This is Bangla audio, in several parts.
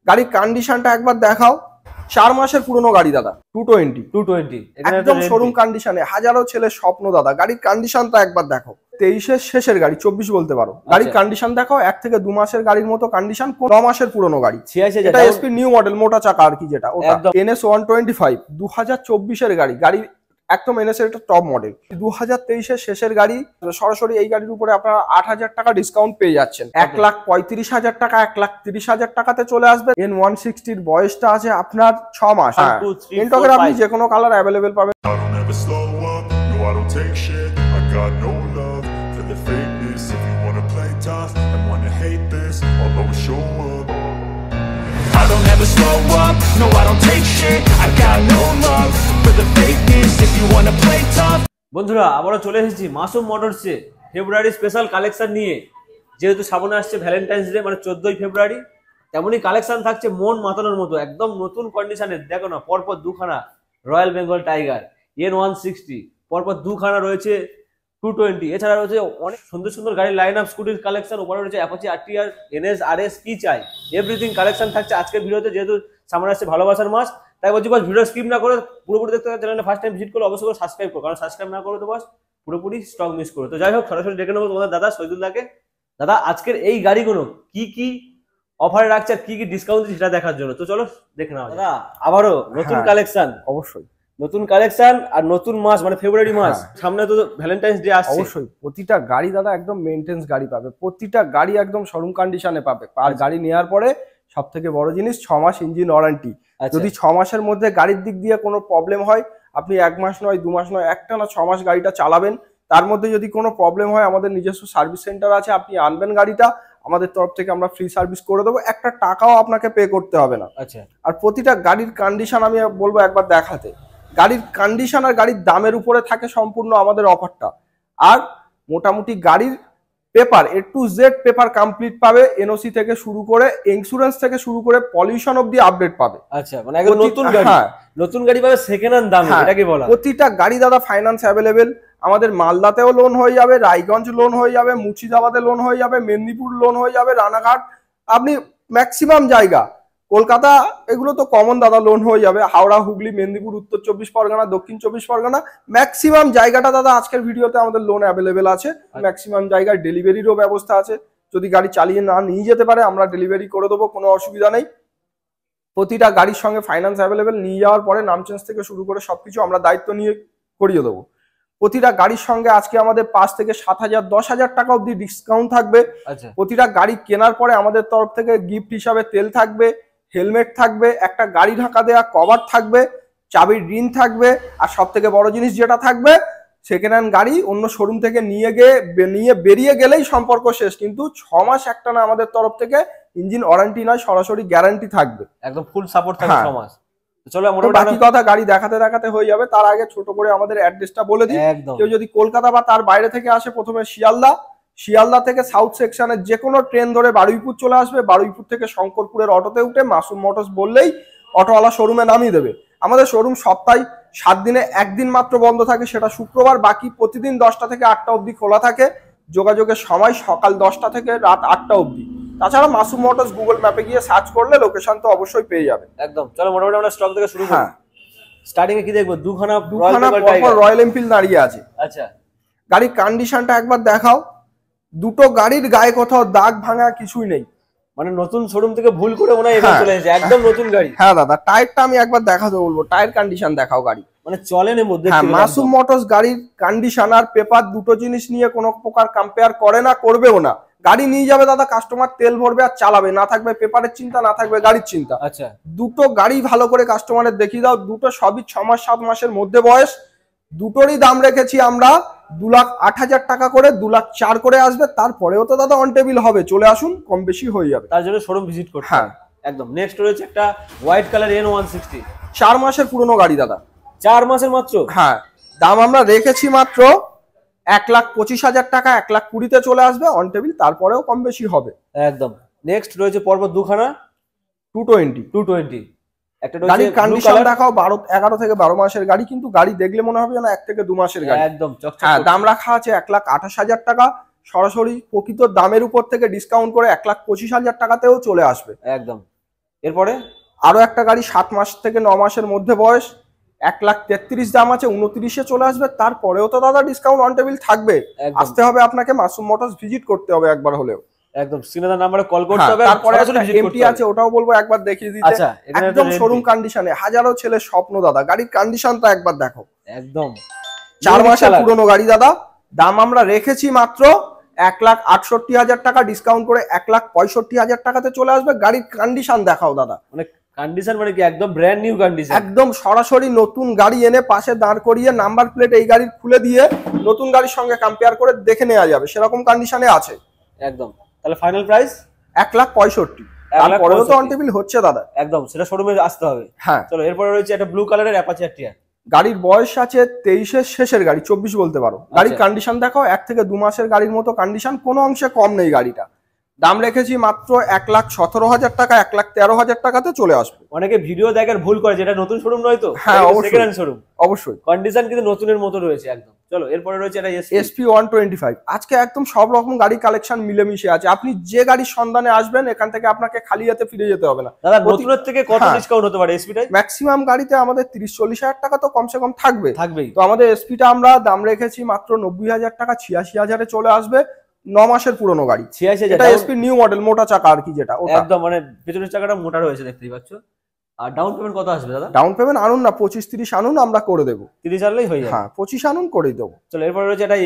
গাড়ির কন্ডিশনটা একবার দেখাও। 4 মাসের পুরনো গাড়ি দাদা, 220 একদম শোরুম কন্ডিশনে, হাজারো ছেলের স্বপ্ন দাদা। গাড়ির কন্ডিশনটা একবার দেখো, 23-এর শেষের গাড়ি, 24 বলতে পারো। গাড়ির কন্ডিশন দেখো, 1 থেকে 2 মাসের গাড়ির মতো কন্ডিশন, 9 মাসের পুরনো গাড়ি। এটা এসপি নিউ মডেল, মোটা চাকা আর কি, যেটা ওটা NS 125 2024-এর গাড়ি। গাড়ি একদম NS এর একটা টপ মডেল। 2023-এর শেষের গাড়ি। সরাসরি এই গাড়ির উপরে আপনারা 8,000 টাকা ডিসকাউন্ট পেয়ে যাচ্ছেন। 1,35,000 টাকা, 1,30,000 টাকাতে চলে আসবে। N160-র বয়সটা আছে আপনার 6 মাস। ইন্টকের আপনি যে কোনো কালার অ্যাভেলেবেল পাবেন। I don't ever slow up, no I don't take shit. I got no love for the fakeness. If you wanna play tough. বন্ধুরা আবারও চলে এসেছি মাসুম মোটরসে ফেব্রুয়ারি স্পেশাল কালেকশন নিয়ে। যেহেতু সামনে আসছে ভ্যালেন্টাইন্স ডে, মানে 14ই ফেব্রুয়ারি, তেমনই কালেকশন থাকছে মন মাতানোর মতো। একদম নতুন কন্ডিশনে দেখো না, পরপর দুখানা রয়্যাল বেঙ্গল টাইগার N160, পরপর দুখানা রয়েছে 220। এছাড়া রয়েছে অনেক সুন্দর সুন্দর গাড়ির লাইন আপ, স্কুটির কালেকশন, উপরে রয়েছে অ্যাপাচি RTR, NS, RS, কি চাই এভরিথিং কালেকশন থাকছে আজকের ভিডিওতে। যেহেতু সামনে আসছে ভালোবাসার মাস, তাই বলছি বস ভিডিও স্কিপ না করে পুরোপুরি দেখতে হবে। চ্যানেলে ফার্স্ট টাইম ভিজিট করলে অবশ্যই করে সাবস্ক্রাইব করো, কারণ সাবস্ক্রাইব না করলে তো বস পুরোপুরি স্টক মিস করো। তো যাই হোক, সরাসরি ডেকে নেবো তোমাদের দাদা শহীদুল্লাহকে। দাদা আজকের এই গাড়িগুলো কি কি অফারে রাখছে আর কি কি ডিসকাউন্ট দিচ্ছে সেটা দেখার জন্য। তো চলো দেখে নাও দাদা। আবারও নতুন কালেকশন, অবশ্যই নতুন কালেকশন আর নতুন মাস, মানে ফেব্রুয়ারি মাস। সামনে তো ভ্যালেন্টাইন্স ডে আসছে। অবশ্যই প্রতিটা গাড়ি দাদা একদম মেইনটেন্স গাড়ি পাবে, প্রতিটা গাড়ি একদম শোরুম কন্ডিশনে পাবে। আর গাড়ি নেওয়ার পরে সব থেকে বড় জিনিস 6 মাস ইঞ্জিন ওয়ারেন্টি। যদি 6 মাসের মধ্যে গাড়ির দিক দিয়ে কোনো প্রবলেম হয়, আপনি 1 মাস নয় 2 মাস নয়, একটানা 6 মাস গাড়িটা চালাবেন। তার মধ্যে যদি কোনো প্রবলেম হয়, আমাদের নিজস্ব সার্ভিস সেন্টার আছে, আপনি আনবেন গাড়িটা, আমাদের তরফ থেকে আমরা ফ্রি সার্ভিস করে দেবো, একটা টাকাও আপনাকে পে করতে হবে না। আচ্ছা, আর প্রতিটা গাড়ির কন্ডিশন আমি বলবো একবার দেখাতে। গাড়ির কন্ডিশন আর গাড়ির দামের উপরে থাকে সম্পূর্ণ আমাদের অফারটা। আর মোটামুটি গাড়ির paper A to Z paper complete পাবে, NOC থেকে শুরু করে ইন্স্যুরেন্স থেকে শুরু করে পলিউশন অবধি আপডেট পাবে। আচ্ছা, মানে একদম নতুন গাড়ি। হ্যাঁ, নতুন গাড়ি পাবে সেকেন্ড হ্যান্ড দামে, এটাকে বলা। প্রতিটা গাড়ি দাদা ফাইন্যান্স অ্যাভেলেবেল। আমাদের মালদাতেও লোন হয়ে যাবে, রায়গঞ্জ লোন হয়ে যাবে, মুর্শিদাবাদে লোন হয়ে যাবে, মেদিনীপুর লোন হয়ে যাবে, রানাঘাট, আপনি ম্যাক্সিমাম জায়গা, কলকাতা, এগুলো তো কমন দাদা, লোন হয়ে যাবে। হাওড়া, হুগলি, মেদিনীপুর, উত্তর 24 পরগনা, দক্ষিণ 24 পরগনা, ম্যাক্সিমাম জায়গাটা দাদা আজকের ভিডিওতে আমাদের লোন অ্যাভেলেবেল আছে। ম্যাক্সিমাম জায়গায় ডেলিভারিরও ব্যবস্থা আছে। যদি গাড়ি চালিয়ে না নিয়ে যেতে পারে, আমরা ডেলিভারি করে দেবো, কোনো অসুবিধা নেই। প্রতিটা গাড়ির সঙ্গে ফাইন্যান্স অ্যাভেলেবেল। নিয়ে যাওয়ার পরে নাম চেঞ্জ থেকে শুরু করে সবকিছু আমরা দায়িত্ব নিয়ে করিয়ে দেবো। প্রতিটা গাড়ির সঙ্গে আজকে আমাদের 5 থেকে 7,000 10,000 টাকা অবধি ডিসকাউন্ট থাকবে। প্রতিটা গাড়ি কেনার পরে আমাদের তরফ থেকে গিফট হিসাবে তেল থাকবে, হেলমেট থাকবে, একটা গাড়ি ঢাকা দেওয়া কভার থাকবে, চাবির রিং থাকবে। আর সব থেকে বড় জিনিস যেটা থাকবে, সেকেন্ড হ্যান্ড গাড়ি অন্য শোরুম থেকে নিয়ে বেরিয়ে গেলেই সম্পর্ক শেষ, কিন্তু 6 মাস একটানা আমাদের তরফ থেকে ইঞ্জিন ওয়ারেন্টি নয়, সরাসরি গ্যারান্টি থাকবে, একদম ফুল সাপোর্ট থাকবে 6 মাস। চলো বাকি কথা গাড়ি দেখাতে দেখাতে হয়ে যাবে। তার আগে ছোট করে আমাদের অ্যাড্রেসটা বলে দিই। কেউ যদি কলকাতা বা তার বাইরে থেকে আসে, প্রথমে শিয়ালদা থেকে সাউথ সেকশনের যে কোনো ট্রেন ধরে বারুইপুর চলে আসবে। বারুইপুর থেকে শঙ্করপুরের অটোতে উঠে মাসুম মোটরস বললেই অটোওয়ালা শোরুমে নামিয়ে দেবে। আমাদের শোরুম সপ্তাহে 7 দিনে 1 দিন মাত্র বন্ধ থাকে, সেটা শুক্রবার। বাকি প্রতিদিন 10টা থেকে 8টা অবধি খোলা থাকে। যোগাযোগের সময় সকাল 10টা থেকে রাত 8টা অবধি। তাছাড়া মাসুম মোটরস গুগল ম্যাপে গিয়ে সার্চ করলে লোকেশন তো অবশ্যই পেয়ে যাবে। একদম। চলো মোটামুটি আমরা স্টক থেকে শুরু করি। স্টার্টিং এ কি দেখবো? দুখানা রয়্যাল এনফিল্ড দাঁড়িয়ে আছে। আচ্ছা, গাড়ির কন্ডিশনটা একবার দেখাও। দুটো গাড়ির গায়ে কোথাও দাগ ভাঙা কিছুই নেই, মানে নতুন শোরুম থেকে ভুল করে মনে হয় এবার চলে এসেছে, একদম নতুন গাড়ি। হ্যাঁ দাদা, টায়ারটা আমি একবার দেখাতে বলবো, টায়ার কন্ডিশন দেখাও গাড়ি, মানে চলেন এর মধ্যে। হ্যাঁ, মাসুম মোটরস গাড়ির কন্ডিশন আর পেপার দুটো জিনিস নিয়ে কোনো প্রকার কম্পেয়ার করে না, করবেও না। গাড়ি নিয়ে যাবে দাদা, কাস্টমার তেল ভরবে আর চালাবে, না থাকবে পেপারের চিন্তা, না থাকবে গাড়ির চিন্তা। আচ্ছা, দুটো গাড়ি ভালো করে কাস্টমারের দেখিয়ে দাও। দুটো সবই 6 মাস 7 মাসের মধ্যে বয়স। দুটোরই দাম রেখেছি আমরা 2,08,000 টাকা করে, 2,04,000 করে আসবে। তারপরেও তো দাদা অন টেবিল হবে, চলে আসুন, কম বেশি হয়ে যাবে। তার জন্য শোরুম ভিজিট করতে। হ্যাঁ, একদম। নেক্সট রয়েছে একটা হোয়াইট কালার N160, 4 মাসের পুরনো গাড়ি দাদা। 4 মাসের মাত্র? হ্যাঁ, দাম আমরা রেখেছি মাত্র 1,25,000 টাকা, 1,20,000-তে চলে আসবে অন টেবিল, তারপরেও কম বেশি হবে। একদম। নেক্সট রয়েছে পরপর দুখানা 220। একটা রয়েছে গাড়ির কন্ডিশন দেখাও, 11 থেকে 12 মাসের গাড়ি, কিন্তু গাড়ি দেখলে মনে হবে না 1 থেকে 2 মাসের গাড়ি। একদম চকচক। হ্যাঁ, দাম রাখা আছে 1,28,000 টাকা। সরাসরি প্রকৃত দামের উপর থেকে ডিসকাউন্ট করে 1,25,000 টাকাতেও চলে আসবে। একদম। এরপরে আরো একটা গাড়ি 7 মাস থেকে 9 মাসের মধ্যে বয়স, 1,33,000 দাম আছে, 29-এ চলে আসবে। তারপরেও তো দাদা ডিসকাউন্ট অন টেবিল থাকবে। একদম। আসতে হবে আপনাকে, মাসুম মোটরস ভিজিট করতে হবে একবার হলেও। একদম স্ক্রিনে নাম্বারে কল করতে হবে, তারপরে সরাসরি ভিজিট এমটি করতে আছে, হবে। ওটাও বলবো একবার দেখিয়ে দিতে। আচ্ছা, এখানে একদম একটা শোরুম MT কন্ডিশনে, হাজারো ছেলের স্বপ্ন দাদা। গাড়ির কন্ডিশনটা একবার দেখো, একদম 4 মাসের কালার। পুরনো গাড়ি দাদা। দাম আমরা রেখেছি মাত্র 1,68,000 টাকা, ডিসকাউন্ট করে 1,65,000 টাকাতে চলে আসবে। গাড়ির কন্ডিশন দেখাও দাদা। মানে কন্ডিশন মানে কি একদম ব্র্যান্ড নিউ কন্ডিশন। একদম সরাসরি নতুন গাড়ি এনে পাশে দাঁড় করিয়ে নাম্বার প্লেট এই গাড়ির খুলে দিয়ে নতুন গাড়ির সঙ্গে কম্পেয়ার করে দেখে নেওয়া যাবে, সেরকম কন্ডিশনে আছে। একদম। তাহলে ফাইনাল প্রাইস 1,65,000। তারপরেও তো অন টেবিল হচ্ছে দাদা। একদম, সেটা শোরুমে আসতে হবে। হ্যাঁ, চলো এরপরে রয়েছে একটা ব্লু কালারের অ্যাপাচি আরটিআর। গাড়ির বয়স আছে 23-এর শেষের গাড়ি, 24 বলতে পারো। গাড়ির কন্ডিশন দেখো, 1 থেকে 2 মাসের গাড়ির মতো কন্ডিশন, কোনো অংশে কম নেই গাড়িটা। দাম রেখেছি মাত্র 1,17,000 টাকা, 1,13,000 টাকাতে চলে আসবে। অনেকে ভিডিও দেখার ভুল করে, যেটা নতুন শোরুম নয় তো। হ্যাঁ, অবশ্যই। সেকেন্ড হ্যান্ড শোরুম, অবশ্যই। কন্ডিশন কিন্তু নতুনের মতো রয়েছে একদম। চলো এরপরে রয়েছে একটা SP 125। আজকে একদম সব রকম গাড়ি কালেকশন মিলেমিশে আছে। আপনি যে গাড়ির সন্ধানে আসবেন, এখান থেকে আপনাকে খালি হাতে ফিরে যেতে হবে না। দাদা নতুনের থেকে কত হ্যাঁ। ডিসকাউন্ট হতে পারে এসপিটাই? ম্যাক্সিমাম গাড়িতে আমাদের 30-40 হাজার টাকা তো কমসে কম থাকবে। থাকবেই। তো আমাদের এসপিটা আমরা দাম রেখেছি মাত্র 90,000 টাকা, 86,000-এ চলে আসবে। 9 মাসের পুরনো গাড়ি। 86,000 এটা এসপি নিউ মডেল, মোটা চাকা আর কি, যেটা ওটা। একদম মানে পেছনের চাকাটা মোটা রয়েছে, দেখতেই পাচ্ছ। আর ডাউন পেমেন্ট কত আসবে দাদা? ডাউন পেমেন্ট আনুন না, 25-30 আনুন, আমরা করে দেবো। 30 আনলেই হয়ে যাবে। হ্যাঁ, 25 আনুন, করেই দেবো। চলো এরপরে রয়েছে এটা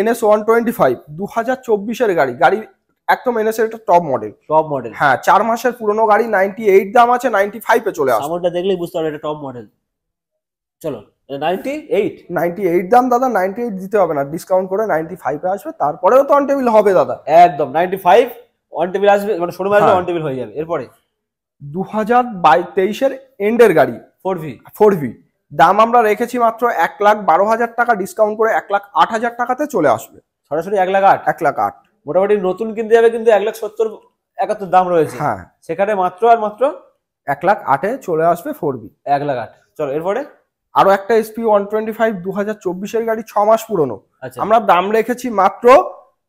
NS 125, 2024-এর গাড়ি। গাড়ি একদম NS এর একটা টপ মডেল। Top model. হ্যাঁ, 4 মাসের পুরনো গাড়ি, 98 দাম আছে, 95-এ চলে আসবে। সামনটা দেখলেই বুঝতে পারবে এটা টপ মডেল। চলো 98 98 দাম দাদা, 98 দিতে হবে না, ডিসকাউন্ট করে 95-এ আসবে। তারপরেও তো অন টেবিল হবে দাদা। একদম 95 অন টেবিল আসবে, মানে শোরুমে আসবে, হ্যাঁ। অন টেবিল হয়ে যাবে। এরপরে 2023-এর এন্ডের গাড়ি 4V। 4V। দাম আমরা রেখেছি মাত্র 1,12,000 টাকা, ডিসকাউন্ট করে 1,08,000 টাকাতে চলে আসবে। সরাসরি 1,08,000। 1,08,000। মোটামুটি নতুন কিনতে যাবে কিন্তু 1,70,71 দাম রয়েছে। হ্যাঁ, সেখানে মাত্র আর মাত্র 1,08,000-এ চলে আসবে 4V। 1,08,000। চলো এরপরে আরো একটা SP 125, 2024-এর গাড়ি, 6 মাস পুরনো। আচ্ছা, আমরা দাম রেখেছি মাত্র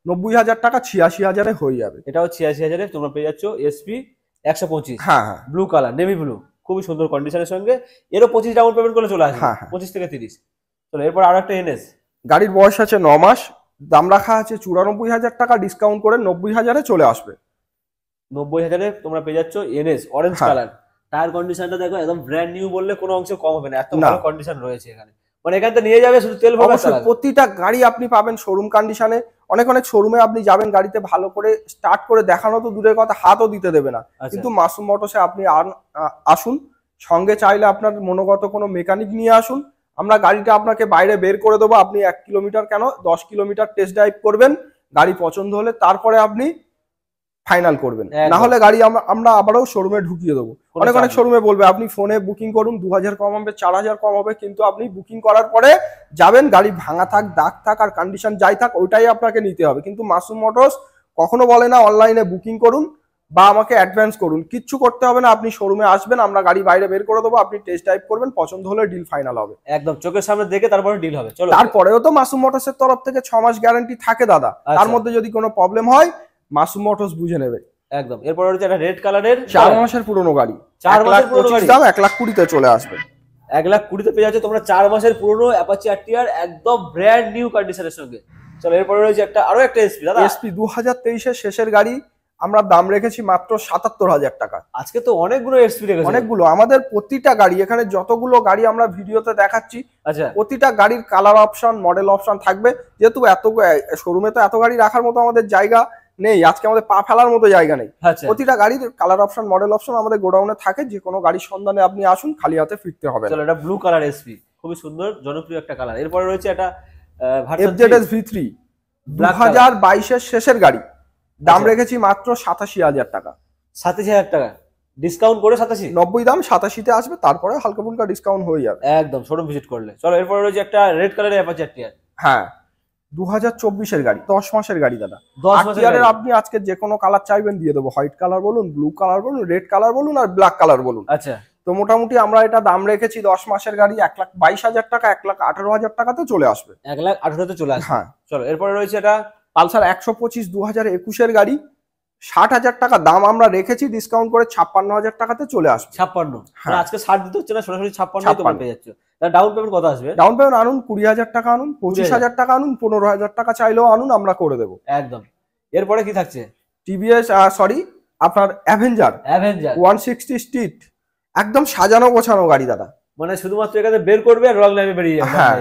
90,000 টাকা, 86,000-এ হয়ে যাবে। এটাও 86,000-এ তোমরা পেয়ে যাচ্ছ এসপি 125 হ্যাঁ, হ্যাঁ। ব্লু কালার, নেভি ব্লু, খুবই সুন্দর কন্ডিশনের সঙ্গে। এরও 25 ডাউন পেমেন্ট করলে চলে আসবে। হ্যাঁ, হ্যাঁ। 25 থেকে 30। চলো এরপর আরো একটা এনএস। গাড়ির বয়স আছে 9 মাস, দাম রাখা আছে 94,000 টাকা, ডিসকাউন্ট করে 90,000-এ চলে আসবে। 90,000-এ তোমরা পেয়ে যাচ্ছ এনএস অরেঞ্জ হ্যাঁ। কালার। টায়ার কন্ডিশনটা দেখো, একদম ব্র্যান্ড নিউ বললে কোনো অংশে কম হবে না, এত না। ভালো কন্ডিশন রয়েছে এখানে। মানে এখান থেকে নিয়ে যাবে, শুধু তেল ভরবে, অবশ্যই প্রতিটা গাড়ি আপনি পাবেন শোরুম কন্ডিশনে। অনেক অনেক শোরুমে আপনি যাবেন, গাড়িতে ভালো করে স্টার্ট করে দেখানো তো দূরের কথা, হাতও দিতে দেবে না। কিন্তু মাসুম মোটরসে আপনি আসুন, সঙ্গে চাইলে আপনার মনোগত কোনো মেকানিক নিয়ে আসুন। আমরা গাড়িটা আপনাকে বাইরে বের করে দেবো। আপনি 1 কিলোমিটার কেন 10 কিলোমিটার টেস্ট ড্রাইভ করবেন, গাড়ি পছন্দ হলে তারপরে আপনি ফাইনাল করবেন। না হলে গাড়ি আমরা আবারও শোরুমে ঢুকিয়ে দেবো। অনেক অনেক শোরুমে বলবে আপনি ফোনে বুকিং করুন, 2,000 কম হবে, 4,000 কম হবে, কিন্তু আপনি বুকিং করার পরে যাবেন, গাড়ি ভাঙা থাক, দাগ থাক আর কন্ডিশন যাই থাক, ওইটাই আপনাকে নিতে হবে। কিন্তু মাসুম মোটরস কখনো বলে না অনলাইনে বুকিং করুন বা আমাকে অ্যাডভান্স করুন, কিচ্ছু করতে হবে না। আপনি শোরুমে আসবেন, আমরা গাড়ি বাইরে বের করে দেবো, আপনি টেস্ট ড্রাইভ করবেন, পছন্দ হলে ডিল ফাইনাল হবে। একদম চোখের সামনে দেখে তারপরে ডিল হবে। চলো তারপরেও তো মাসুম মোটরসের তরফ থেকে 6 মাস গ্যারান্টি থাকে দাদা। তার মধ্যে যদি কোনো প্রবলেম হয় মাসুম মোটরস বুঝে নেবে। একদম। এরপর হচ্ছে একটা রেড কালারের 4 মাসের পুরনো গাড়ি, 4 মাসের পুরনো গাড়ি, দাম 1,20,000-তে চলে আসবে। 1,20,000-তে পেয়ে যাচ্ছে তোমরা 4 মাসের পুরনো অ্যাপাচি আরটিআর, একদম ব্র্যান্ড নিউ কন্ডিশনের সঙ্গে। চলো এরপরে রয়েছে আরো একটা এসপি দাদা। এসপি 2023-এর শেষের গাড়ি, আমরা দাম রেখেছি মাত্র 77,000 টাকা। আজকে তো অনেকগুলো এসপি রেখেছে। অনেকগুলো, আমাদের প্রতিটা গাড়ি, এখানে যতগুলো গাড়ি আমরা ভিডিওতে দেখাচ্ছি, আচ্ছা, প্রতিটা গাড়ির কালার অপশন, মডেল অপশন থাকবে। যেহেতু এত শোরুমে তো এত গাড়ি রাখার মতো আমাদের জায়গা নেই, আজকে আমাদের পা ফেলার মতো জায়গা নেই। আচ্ছা, প্রতিটা গাড়ির কালার অপশন, মডেল অপশন আমাদের গোডাউনে থাকে। যে কোনো গাড়ির সন্ধানে আপনি আসুন, খালি হাতে ফিরতে হবে না। চলো এটা ব্লু কালার এসপি, খুবই সুন্দর জনপ্রিয় একটা কালার। এরপরে রয়েছে একটা FZS V3, 2022-এর শেষের গাড়ি, দাম রেখেছি মাত্র 87,000 টাকা। 87,000 টাকা ডিসকাউন্ট করে 87, 90 দাম 87-তে আসবে, তারপরে হালকা ফুলকা ডিসকাউন্ট হয়ে যাবে। একদম শোরুম ভিজিট করলে। চলো এরপরে রয়েছে একটা রেড কালারের অ্যাপাচি আরটিআর। হ্যাঁ, 2024-এর গাড়ি, 10 মাসের গাড়ি দাদা। 10 মাসের গাড়ি। আপনি আজকে যে কোনো কালার চাইবেন দিয়ে দেবো, হোয়াইট কালার বলুন, ব্লু কালার বলুন, রেড কালার বলুন আর ব্ল্যাক কালার বলুন। আচ্ছা, তো মোটামুটি আমরা এটা দাম রেখেছি 10 মাসের গাড়ি 1,22,000 টাকা, 1,18,000 টাকাতে চলে আসবে। 1,18,000-তে চলে আসবে। হ্যাঁ। চলো এরপরে রয়েছে এটা পালসার 125, 2021-এর গাড়ি, 60,000 টাকা দাম আমরা রেখেছি, ডিসকাউন্ট করে 56,000 টাকাতে চলে আসবে। 56, হ্যাঁ। আজকে 60 দিতে হচ্ছে না, সরাসরি 56 তোমরা পেয়ে যাচ্ছ। তাহলে ডাউন পেমেন্ট কত আসবে? ডাউন পেমেন্ট আনুন 20,000 টাকা আনুন, 25,000 টাকা আনুন, 15,000 টাকা চাইলেও আনুন, আমরা করে দেবো। একদম। এরপরে কি থাকছে? টিভিএস আপনার অ্যাভেঞ্জার 160 স্ট্রিট, একদম সাজানো গোছানো গাড়ি দাদা। মানে শুধুমাত্র এখানে বের করবে আর রং লাইভে বেরিয়ে যাবে। হ্যাঁ,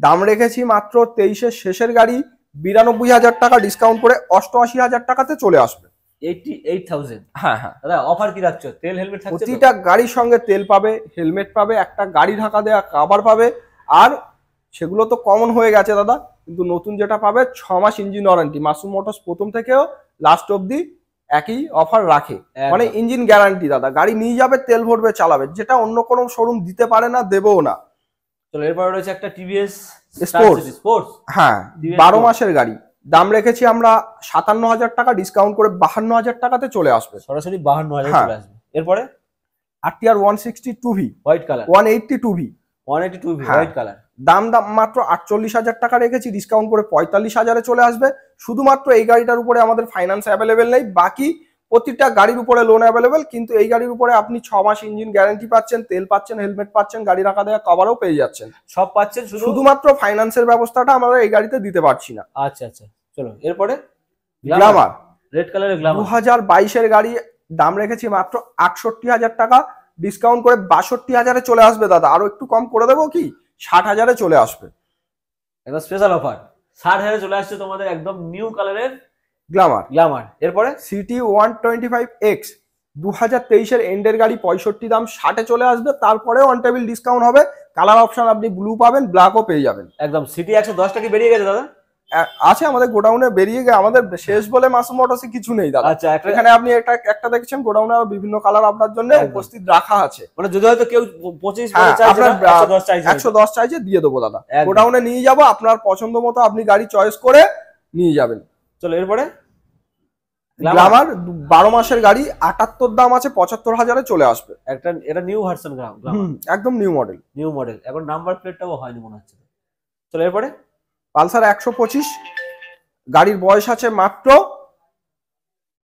দাম রেখেছি মাত্র 23-এর শেষের গাড়ি, 92,000 টাকা ডিসকাউন্ট করে 88,000 টাকাতে চলে আসবে। 88,000। হ্যাঁ হ্যাঁ, দাদা অফার কি রাখছো? তেল হেলমেট থাকছে তো? প্রতিটা গাড়ির সঙ্গে তেল পাবে, হেলমেট পাবে, একটা গাড়ি ঢাকা দেওয়া কভার পাবে। আর সেগুলো তো কমন হয়ে গেছে দাদা, কিন্তু নতুন যেটা পাবে 6 মাস ইঞ্জিন ওয়ারেন্টি। মাসুম মোটরস প্রথম থেকেও লাস্ট অবধি একই অফার রাখে, মানে ইঞ্জিন গ্যারান্টি দাদা। গাড়ি নিয়ে যাবে, তেল ভরবে, চালাবে, যেটা অন্য কোনো শোরুম দিতে পারে না, দেবেও না। চলো এরপরে রয়েছে একটা টিভিএস স্পোর্টস। হ্যাঁ, 12 মাসের গাড়ি, দাম রেখেছি আমরা 57,000 টাকা, ডিসকাউন্ট করে 52,000 টাকাতে চলে আসবে। সরাসরি 52,000 চলে আসবে। এরপরে RTR 160 2V white colour, 180 2V 182V white colour, দাম মাত্র 48,000 টাকা রেখেছি, ডিসকাউন্ট করে 45,000-এ চলে আসবে। শুধুমাত্র এই গাড়িটার উপরে আমাদের ফাইন্যান্স অ্যাভেলেবেল নেই, বাকি প্রতিটা গাড়ির উপরে লোন অ্যাভেলেবেল। কিন্তু এই গাড়ির উপরে আপনি 6 মাস ইঞ্জিন গ্যারান্টি পাচ্ছেন, তেল পাচ্ছেন, হেলমেট পাচ্ছেন, গাড়ি রাখা দেওয়া কভারও পেয়ে যাচ্ছেন, সব পাচ্ছেন। শুধুমাত্র ফাইন্যান্সের ব্যবস্থাটা আমরা এই গাড়িতে দিতে পারছি না। আচ্ছা আচ্ছা, চলো এরপরে গ্ল্যামার রেড কালারের গ্ল্যামার 2022-এর গাড়ি, দাম রেখেছি মাত্র 68,000 টাকা, ডিসকাউন্ট করে 62,000-এ চলে আসবে দাদা। আরো একটু কম করে দেবো কি, 60,000-এ চলে আসবে। একদম স্পেশাল অফার 60,000-এ চলে আসছে তোমাদের একদম নিউ কালারের গ্ল্যামার। এরপরে সিটি 125X 2023-এর এন্ডের গাড়ি, 65, দাম 60-এ চলে আসবে। তারপরে অন টেবিল ডিসকাউন্ট হবে, কালার অপশন আপনি ব্লু পাবেন, ব্ল্যাকও পেয়ে যাবেন। একদম সিটি 110 টাকা বেরিয়ে গেছে দাদা। আছে আমাদের গোডাউনে, বেরিয়ে গিয়ে আমাদের শেষ বলে মাসুম মোটরসে কিছু নেই দাদা। আচ্ছা, এখানে আপনি একটা দেখছেন, গোডাউনে আরো বিভিন্ন কালার আপনার জন্য উপস্থিত রাখা আছে। মানে যদি হয়তো কেউ 25 110 চাইছে, দিয়ে দেবো দাদা। গোডাউনে নিয়ে যাব, আপনার পছন্দ মতো আপনি গাড়ি চয়েস করে নিয়ে যাবেন। চলো এরপরে গ্ল্যামার 12 মাসের গাড়ি, 78 দাম আছে, 75,000-এ চলে আসবে। এটা নিউ ভার্সন একদম নিউ মডেল, এখন নাম্বার প্লেটটাও হয়নি মনে হচ্ছে। চলো এরপরে পালসার 125, গাড়ির বয়স আছে মাত্র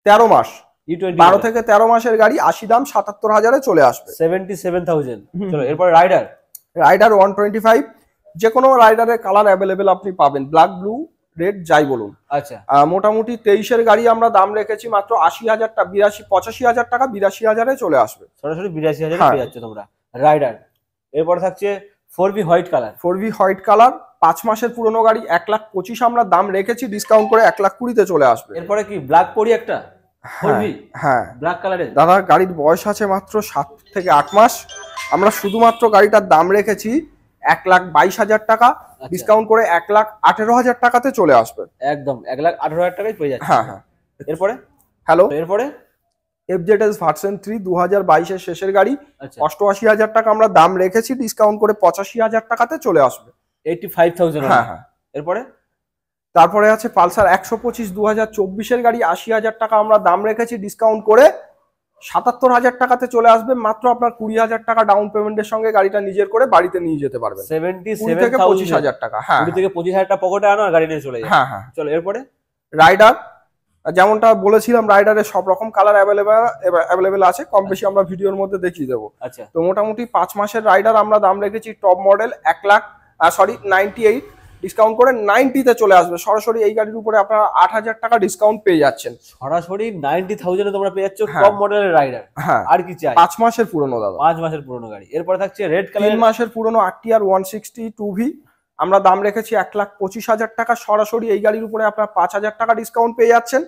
13 মাস, 12 থেকে 13 মাসের গাড়ি, 80 দাম, 77,000-এ চলে আসবে। 77,000। চলো এরপরে রাইডার 125, যে কোনো রাইডারের কালার অ্যাভেলেবেল আপনি পাবেন, ব্ল্যাক, ব্লু, রেড, যাই বলুন। আচ্ছা, মোটামুটি 23-এর গাড়ি আমরা দাম রেখেছি মাত্র 80,000 টাকা, 85,000 টাকা, 82,000-এ চলে আসবে। সরাসরি 82,000-এ পেয়ে যাচ্ছে তোমরা রাইডার। এরপর থাকছে 4V হোয়াইট কালার, 5 মাসের পুরনো গাড়ি, 1,25,000 আমরা দাম রেখেছি, ডিসকাউন্ট করে 1,20,000-তে চলে আসবে। এরপরে কি ব্ল্যাক পরি একটা 4V, হ্যাঁ ব্ল্যাক কালারের দাদা। গাড়ির বয়স আছে মাত্র 7 থেকে 8 মাস, আমরা শুধুমাত্র গাড়িটার দাম রেখেছি 1,22,000 টাকা, ডিসকাউন্ট করে 1,18,000 টাকাতে চলে আসবে। একদম 1,18,000 টাকায় পেয়ে যাচ্ছে। হ্যাঁ। এরপরে FZS ভার্সন 3 2022-এর শেষের গাড়ি, 88,000 টাকা আমরা দাম রেখেছি, ডিসকাউন্ট করে 85,000 টাকাতে চলে আসবে। 85,000। হ্যাঁ। তারপরে আছে পালসার 125 2024-এর গাড়ি, 80,000 টাকা আমরা দাম রেখেছি, ডিসকাউন্ট করে 77,000 টাকাতে চলে আসবে। মাত্র আপনার 20,000 টাকা ডাউন পেমেন্টের সঙ্গে গাড়িটা নিজের করে বাড়িতে নিয়ে যেতে পারবেন। 20 থেকে 25,000 টাকা। হ্যাঁ, 20 থেকে 25,000 টাকা পকেটে আনো আর গাড়ি নিয়ে চলে যাও। হ্যাঁ। চলো এরপরে রাইডার, যেমনটা বলেছিলাম, রাইডারের সব রকম কালার অ্যাভেলেবেল আছে, কম বেশি আমরা ভিডিওর মধ্যে দেখিয়ে দেবো। আচ্ছা, তো মোটামুটি 5 মাসের রাইডার আমরা দাম রেখেছি টপ মডেল 98, ডিসকাউন্ট করে 90-তে চলে আসবে। সরাসরি এই গাড়ির উপরে আপনারা 8,000 টাকা ডিসকাউন্ট পেয়ে যাচ্ছেন। সরাসরি 90,000-এ তোমরা পেয়ে যাচ্ছ টপ মডেলের রাইডার। হ্যাঁ, আর কি চাই? 5 মাসের পুরনো দাদা, 5 মাসের পুরনো গাড়ি। এরপরে থাকছে রেড কালার 3 মাসের পুরনো RTR 160 2V, আমরা দাম রেখেছি 1,25,000 টাকা। সরাসরি এই গাড়ির উপরে আপনারা 5,000 টাকা ডিসকাউন্ট পেয়ে যাচ্ছেন,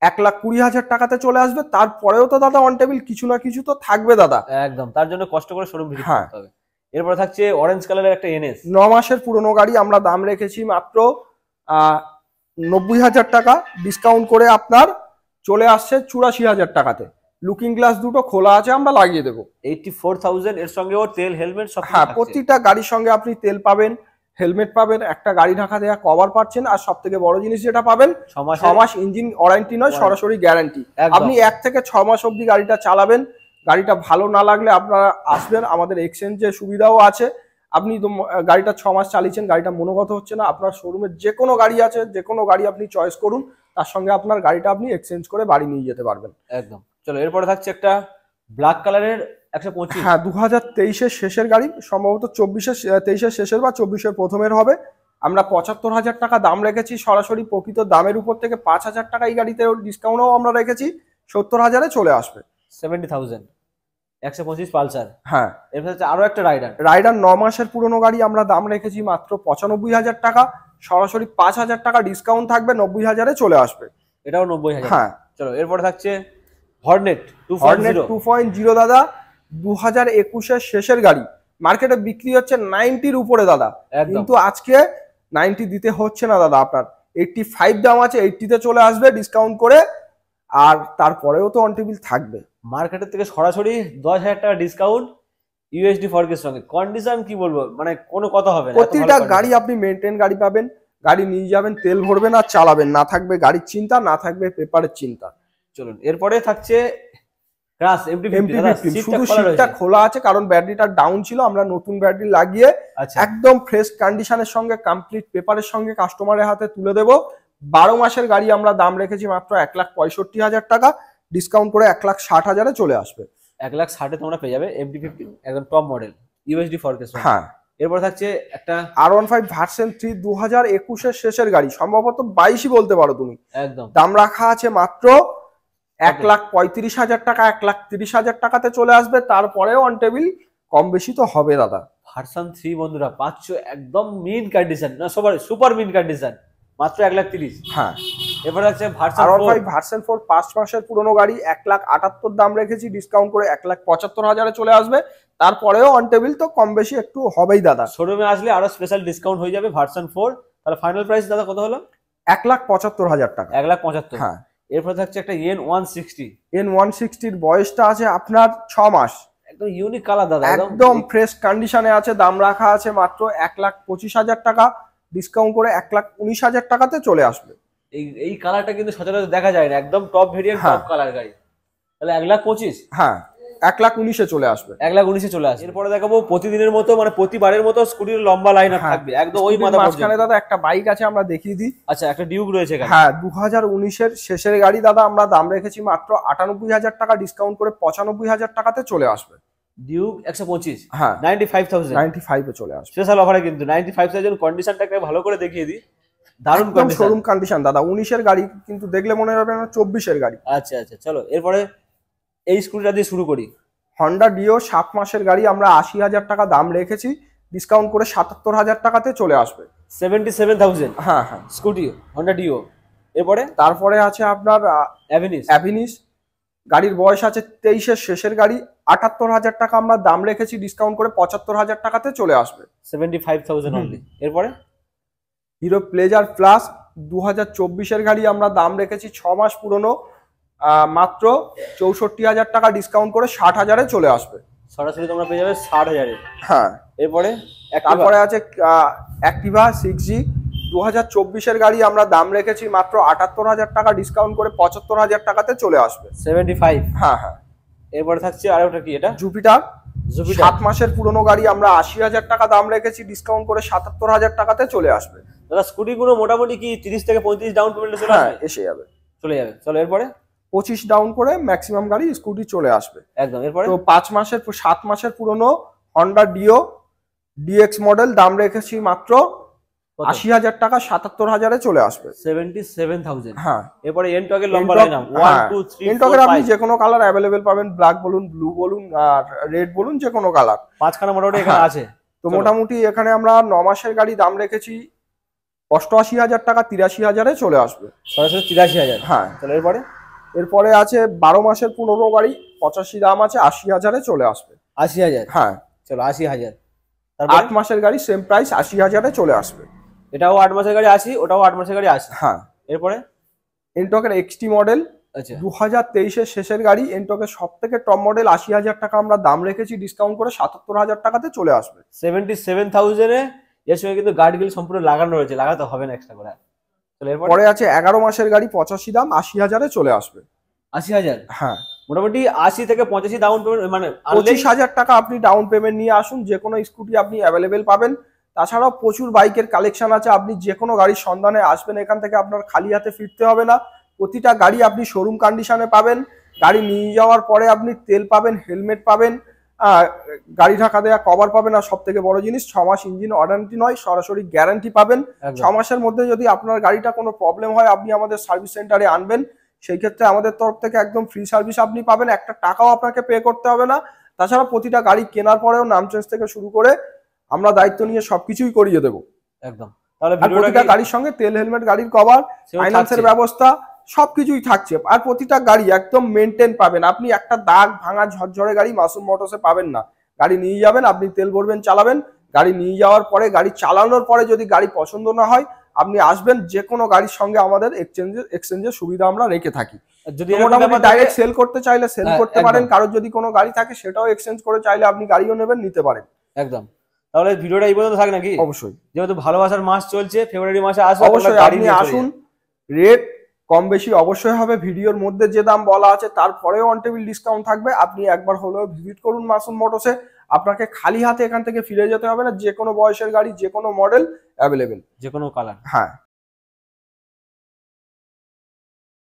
1,20,000 টাকাতে চলে আসবে। তারপরেও তো দাদা অন টেবিল কিছু না কিছু তো থাকবে দাদা। একদম, তার জন্য কষ্ট করে শোরুম ভিজিট করতে হবে। এরপরে থাকছে অরেঞ্জ কালারের একটা NS 9 মাসের পুরনো গাড়ি, আমরা দাম রেখেছি মাত্র 90,000 টাকা, ডিসকাউন্ট করে আপনার চলে আসছে 84,000 টাকাতে। লুকিং গ্লাস দুটো খোলা আছে, আমরা লাগিয়ে দেবো। 84,000, এর সঙ্গে ওর তেল, হেলমেট সব। হ্যাঁ, প্রতিটা গাড়ির সঙ্গে আপনি তেল পাবেন, হেলমেট পাবেন, একটা গাড়ি ঢাকা দেওয়া কভার পাচ্ছেন, আর সব থেকে বড় জিনিস যেটা পাবেন, 6 মাস ইঞ্জিন ওয়ারেন্টি নয়, সরাসরি গ্যারান্টি। আপনি 1 থেকে 6 মাস অবধি গাড়িটা চালাবেন, গাড়িটা ভালো না লাগলে আপনারা আসবেন, আমাদের এক্সচেঞ্জের সুবিধাও আছে। আপনি তো গাড়িটা 6 মাস চালিয়েছেন, গাড়িটা মনোগত হচ্ছে না, আপনার শোরুমে যে কোনো গাড়ি আছে, যে কোনো গাড়ি আপনি চয়েস করুন, তার সঙ্গে আপনার গাড়িটা আপনি এক্সচেঞ্জ করে বাড়ি নিয়ে যেতে পারবেন। একদম। চলো এরপরে থাকছে একটা ব্ল্যাক কালারের 125। হ্যাঁ, 2023-এর শেষের গাড়ি, সম্ভবত 23-এর শেষের বা 24-এর প্রথমের হবে। আমরা 75,000 টাকা দাম রেখেছি, সরাসরি প্রকৃত দামের উপর থেকে 5,000 টাকা এই গাড়িতে ডিসকাউন্টও আমরা রেখেছি, 70,000-এ চলে আসবে। 70,000 125 পালসার। হ্যাঁ, এরপর হচ্ছে আরো একটা রাইডার। রাইডার 9 মাসের পুরনো গাড়ি আমরা দাম রেখেছি মাত্র 95,000 টাকা, সরাসরি 5,000 টাকা ডিসকাউন্ট থাকবে, 90,000-এ চলে আসবে। এটাও 90,000। হ্যাঁ। চলো এরপরে থাকছে হর্নেট হর্নেট 2.0। 2.0 দাদা, 2021-এর শেষের গাড়ি, মার্কেটে বিক্রি হচ্ছে 90-র উপরে দাদা, একদম। কিন্তু আজকে 90 দিতে হচ্ছে না দাদা, আপনার 85 দাম আছে, 80-তে চলে আসবে ডিসকাউন্ট করে, আর তারপরেও তো অন টেবিল থাকবে। মার্কেটের থেকে সরাসরি 10,000 টাকা ডিসকাউন্ট ইউএসডি ফর্কের সঙ্গে। কন্ডিশন কি বলবো, মানে কোনো কথা হবে না। প্রতিটা গাড়ি আপনি মেনটেন গাড়ি পাবেন, গাড়ি নিয়ে যাবেন, তেল ভরবেন আর চালাবেন, না থাকবে গাড়ির চিন্তা, না থাকবে পেপারের চিন্তা। চলুন এরপরে থাকছে ক্রাশ MT-50। শুধু সিটটা খোলা আছে, কারণ ব্যাটারিটা ডাউন ছিল, আমরা নতুন ব্যাটারি লাগিয়ে আচ্ছা, একদম ফ্রেশ কন্ডিশনের সঙ্গে কমপ্লিট পেপারের সঙ্গে কাস্টমারের হাতে তুলে দেব। 12 মাসের গাড়ি আমরা দাম রেখেছি মাত্র 1,65,000 টাকা, ডিসকাউন্ট করে 1,60,000-এ চলে আসবে। 1,60,000 তোমরা পেয়ে যাবে MT-50 একদম টপ মডেল ইউএসডি ফর্কের সঙ্গে। হ্যাঁ, এরপর থাকছে একটা R15 ভার্সন 3 2021-এর শেষের গাড়ি, সম্ভবত 22-ই বলতে পারো তুমি। একদম দাম রাখা আছে মাত্র 1,35,000 টাকা, 1,30,000 টাকাতে চলে আসবে, তারপরেও অন টেবিল কম বেশি তো হবে দাদা। ভার্সন 3 বন্ধুরা পাচ্ছ একদম মিন কন্ডিশন, না সবার সুপার মিন কন্ডিশন, মাত্র 1,30,000। হ্যাঁ, এরপর থাকছে ভার্সন R15 ভার্সন 4 5 মাসের পুরনো গাড়ি, 1,78,000 দাম রেখেছি, ডিসকাউন্ট করে 1,75,000-এ চলে আসবে, তারপরেও অন টেবিল তো কম বেশি একটু হবেই দাদা। শোরুমে আসলে আরো স্পেশাল ডিসকাউন্ট হয়ে যাবে ভার্সন 4। তাহলে ফাইনাল প্রাইস দাদা কত হলো? 1,75,000 টাকা। 1,75,000। হ্যাঁ, এরপর থাকছে একটা N160। N160-র বয়সটা আছে আপনার 6 মাস, একদম ইউনিক কালার দাদা, একদম ফ্রেশ কন্ডিশনে আছে, দাম রাখা আছে মাত্র 1,25,000 টাকা, ডিসকাউন্ট করে 1,19,000 টাকাতে চলে আসবে। এই কালারটা কিন্তু সচরাচর দেখা যায় না, একদম টপ ভেরিয়েন্ট, হ্যাঁ। টপ কালার গাড়ি। তাহলে 1,25,000। হ্যাঁ, 1,19,000-এ চলে আসবে। 1,19,000-এ চলে আসে। এরপরে দেখাবো প্রতিদিনের মতো, মানে প্রতিবারের মতো স্কুটির লম্বা লাইন আপ হ্যাঁ, থাকবে একদম ওই স্কুটির মাথা মাঝখানে পর্যন্ত। দাদা একটা বাইক আছে, আমরা দেখিয়ে দিই। আচ্ছা, একটা ডিউক রয়েছে এখানে। হ্যাঁ, 2019-এর শেষের গাড়ি দাদা, আমরা দাম রেখেছি মাত্র 98,000 টাকা, ডিসকাউন্ট করে 95,000 টাকাতে চলে আসবে। ডিউক 125। হ্যাঁ, 95,000 95-এ চলে আসবে। স্পেশাল অফারে কিন্তু 95,000। কন্ডিশনটাকে ভালো করে দেখিয়ে দিই, দারুণ একদম কন্ডিশন। শোরুম কন্ডিশন দাদা, 19-এর গাড়ি কিন্তু দেখলে মনে হবে না 24-এর গাড়ি। আচ্ছা আচ্ছা, চলো এরপরে এই স্কুটিটা দিয়ে শুরু করি। হন্ডা ডিও 7 মাসের গাড়ি, আমরা 80,000 টাকা দাম রেখেছি, ডিসকাউন্ট করে 77,000 টাকাতে চলে আসবে। 77,000 হ্যাঁ হ্যাঁ। Scooty Honda deo. এরপরে তারপরে আছে আপনার অ্যাভিনিস। অ্যাভিনিস, গাড়ির বয়স আছে 23-এর শেষের গাড়ি, 78,000 টাকা আমরা দাম রেখেছি, ডিসকাউন্ট করে 75,000 টাকাতে চলে আসবে। 75,000 অনলি। এরপরে হিরো প্লেজার প্লাস 2024-এর গাড়ি, আমরা দাম রেখেছি 6 মাস পুরনো, মাত্র 64,000 টাকা, ডিসকাউন্ট করে 60,000-এ চলে আসবে। সরাসরি তোমরা পেয়ে যাবে 60,000-এ। হ্যাঁ, এরপরে তারপরে আছে অ্যাক্টিভা 6G, 2024-এর গাড়ি, আমরা দাম রেখেছি মাত্র 78,000 টাকা, ডিসকাউন্ট করে 75,000 টাকাতে চলে আসবে। 75। হ্যাঁ হ্যাঁ। এরপরে থাকছে আরেকটা কি, এটা জুপিটার জুপিটার 7 মাসের পুরনো গাড়ি, আমরা 80,000 টাকা দাম রেখেছি, ডিসকাউন্ট করে 77,000 টাকাতে চলে আসবে। দাদা স্কুটি গুলো মোটামুটি কি 30 থেকে 35 ডাউন পেমেন্টে চলে হ্যাঁ, আসবে? এসে যাবে, চলে যাবে। চলো এরপরে 25 ডাউন করে ম্যাক্সিমাম গাড়ি স্কুটি চলে আসবে একদম। এরপরে তো 7 মাসের পুরনো হন্ডা ডিও ডিএক্স মডেল, দাম রেখেছি মাত্র 80,000 টাকা, 77,000-এ চলে আসবে। 77,000। হ্যাঁ, এরপরে এনটকের লম্বা লাইন আপ 1 2 3 এনটকের 4 আপনি 5 যে কোনো কালার অ্যাভেলেবেল পাবেন, ব্ল্যাক বলুন, ব্লু বলুন আর রেড বলুন, যে কোনো কালার। পাঁচখানা মোটামুটি এখানে হ্যাঁ। আছে। তো মোটামুটি এখানে আমরা 9 মাসের গাড়ি দাম রেখেছি 88,000 টাকা, 83,000-এ চলে আসবে। সরাসরি 83,000। হ্যাঁ, চলো এরপরে এরপরে আছে 12 মাসের পুরনো গাড়ি, 85 দাম আছে, 80,000-এ চলে আসবে। 80,000। হ্যাঁ, চলো 80,000। তারপর 8 মাসের গাড়ি সেম প্রাইস, 80,000-এ চলে আসবে। এটাও 8 মাসের গাড়ি 80, ওটাও 8 মাসের গাড়ি 80। হ্যাঁ, এরপরে এনটকের এক্সটি মডেল, আচ্ছা 2023-এর শেষের গাড়ি, এনটকের সব থেকে টপ মডেল, 80,000 টাকা আমরা দাম রেখেছি, ডিসকাউন্ট করে 77,000 টাকাতে চলে আসবে। 77,000-এ। এর সঙ্গে কিন্তু গার্ডগুলো সম্পূর্ণ লাগানো রয়েছে, লাগাতে হবে না এক্সট্রা করে। চলো এরপরে পরে আছে 11 মাসের গাড়ি, 85 দাম, 80,000-এ চলে আসবে। 80,000। হ্যাঁ, মোটামুটি 80 থেকে 85 ডাউন পেমেন্ট মানে আনলেই 25,000 টাকা আপনি ডাউন পেমেন্ট নিয়ে আসুন, যে কোনো স্কুটি আপনি অ্যাভেলেবেল পাবেন। তাছাড়াও প্রচুর বাইকের কালেকশন আছে, আপনি যে কোনো গাড়ির সন্ধানে আসবেন এখান থেকে, আপনার খালি হাতে ফিরতে হবে না। প্রতিটা গাড়ি আপনি শোরুম কন্ডিশনে পাবেন। গাড়ি নিয়ে যাওয়ার পরে আপনি তেল পাবেন, হেলমেট পাবেন, গাড়ি ঢাকা দেওয়া কভার পাবেন, আর সব থেকে বড় জিনিস 6 মাস ইঞ্জিন ওয়ারেন্টি নয়, সরাসরি গ্যারান্টি পাবেন। একদম। 6 মাসের মধ্যে যদি আপনার গাড়িটা কোনো প্রবলেম হয় আপনি আমাদের সার্ভিস সেন্টারে আনবেন, সেই ক্ষেত্রে আমাদের তরফ থেকে একদম ফ্রি সার্ভিস আপনি পাবেন, একটা টাকাও আপনাকে পে করতে হবে না। তাছাড়া প্রতিটা গাড়ি কেনার পরেও নাম চেঞ্জ থেকে শুরু করে আমরা দায়িত্ব নিয়ে সবকিছুই করিয়ে দেবো। একদম। তাহলে আর ভিডিওটা প্রতিটা গাড়ির সঙ্গে তেল, হেলমেট, গাড়ির কভার, সেও ফাইন্যান্সের থাকছে। ব্যবস্থা সবকিছুই থাকছে। আর প্রতিটা গাড়ি একদম মেনটেন পাবেন, আপনি একটা দাগ ভাঙা ঝরঝরে গাড়ি মাসুম মোটরসে পাবেন না। গাড়ি নিয়ে যাবেন, আপনি তেল ভরবেন, চালাবেন, গাড়ি নিয়ে যাওয়ার পরে, গাড়ি চালানোর পরে যদি গাড়ি পছন্দ না হয় আপনি আসবেন, যে কোনো গাড়ির সঙ্গে আমাদের এক্সচেঞ্জের সুবিধা আমরা রেখে থাকি। যদি তো এরকম মোটামুটি ব্যাপার থাকে- ডাইরেক্ট সেল করতে চাইলে সেল হ্যাঁ, করতে একদম। পারেন, কারোর যদি কোনো গাড়ি থাকে সেটাও এক্সচেঞ্জ করে চাইলে আপনি গাড়িও নেবেন, নিতে পারেন। একদম। তাহলে ভিডিওটা এই পর্যন্ত থাক নাকি? অবশ্যই যেহেতু ভালোবাসার মাস চলছে, ফেব্রুয়ারি মাসে আসবে, অবশ্যই গাড়ি আপনি নিয়ে চলে আসুন। যান। রেট কম বেশি অবশ্যই হবে, ভিডিওর মধ্যে যে দাম বলা আছে তারপরেও অন টেবিল ডিসকাউন্ট থাকবে। আপনি একবার হলেও ভিজিট করুন মাসুম মোটরসে, আপনাকে খালি হাতে এখান থেকে ফিরে যেতে হবে না। যে কোনো বয়সের গাড়ি, যে কোনো মডেল অ্যাভেলেবেল। যে কোনো কালার। হ্যাঁ।